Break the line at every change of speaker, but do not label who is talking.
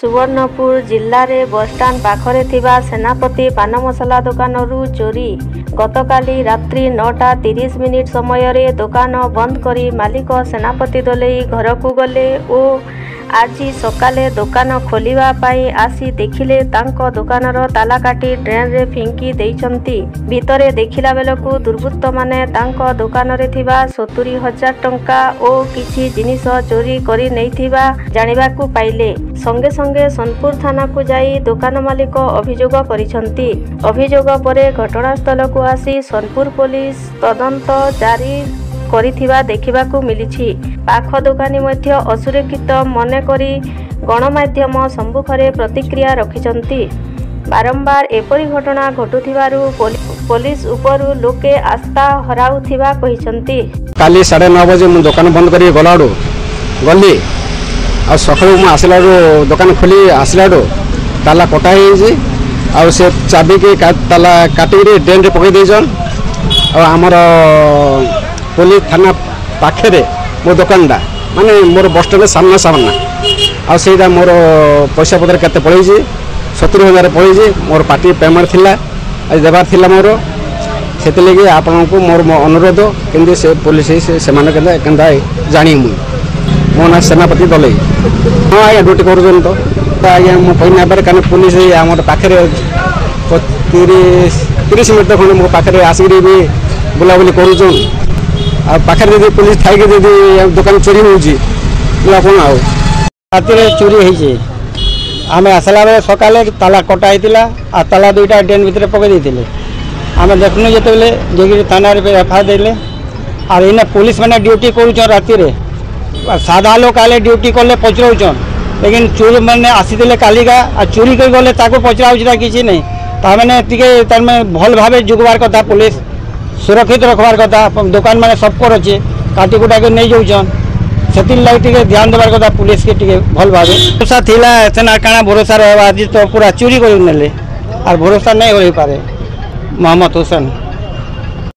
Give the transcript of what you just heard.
सुवर्णपुर जिल्ला रे बसस्टाण्ड पाखरे थिबा सेनापति पान मसला दोकानरू चोरी। गतकाली रात्रि 9:30 समय रे दोकान बंद करी मालिक सेनापति दोलेई घर को गले और आज सकाले दोकान खोलिबा पाई आसी देखिले तांको दोकानर ताला काटी ड्रेन रे फिंकी देइचंती। भितरे देखिला बेलकू दुर्बृत्त माने तांको दोकान रे थिबा 70,000 टंका और किछि जिनिस चोरी करी नैथिबा जानिबाकू पाइले। संगे संगे सोनपुर थाना को जाई दोकान मालिक अभियोग करिसंती। अभियोग परे घटनास्थल को आसी सोनपुर पुलिस तदंत जारी करिथिबा देखिबाकू मिलिछि। पाख दोकानी मध्य असुरक्षित मने करी गणमाध्यम सम्मुखरे प्रतिक्रिया रखिचंती। बारंबार एपरी घटना घटुथिबारु पुलिस उपरु लोके आस्था हराउथिबा कहिसंती।
काली 9:30 बजे मु दुकान बंद करी गली आ सकाळु मु आसलाडो दुकान खोली आसलाडो ताला कटा हे आ से चाबी के ताला काटी ड्रेन रे पकई देजन आ हमर पुलिस थाना पाखे मो दुकानटा माने मोर बस स्टैंड सामना आ सेटा मोर पैसा पत्र केते पड़े 70,000 पड़े मोर पार्टी पेमेंट थिला आज देबार थिला मोर सेते लगे आपन को मोर अनुरोध केंदे से पुलिस से माने केंदा जानी मो ना सेनापति दोलेई हां आया ड्यूटी करूजन तो आया मो पहिना बार काने पुलिस हमर पाखे 30 मिनिट खने मो पाखे आसी भी बुलाबुली करूजन आ पाखे पुलिस थाई के दुकान चोरी होउची कोन आउ राति रे चोरी होइछे। आमे आसला बेले सकाले ताला कटा आइतिला आ ताला दुईटा ड्रेन भितर पकई देथिले। आमे देखनु जेते बेले जेगी थाना रे एफआईआर देले आ इने पुलिस माने ड्यूटी करूछन राति रे सादा लोक आले ड्यूटी करले पचराउछन लेकिन चोर माने आसीतिले कालिका आ चोरी कर गले ताको पचराउछरा किछि नै ता माने तिके तार में भल भाबे जुगवार कथा पुलिस सुरक्षित रखबार कथा दुकान माने सब कर अच्छे काटी कुटा के नहीं जाऊन से लगे ध्यान देवार कथा पुलिस के टिके भल भावे भरोसा थिला सेना काना भरोसा रहा आज तो पूरा चोरी कर और भरोसा नहीं हो पारे। मोहम्मद हुसैन।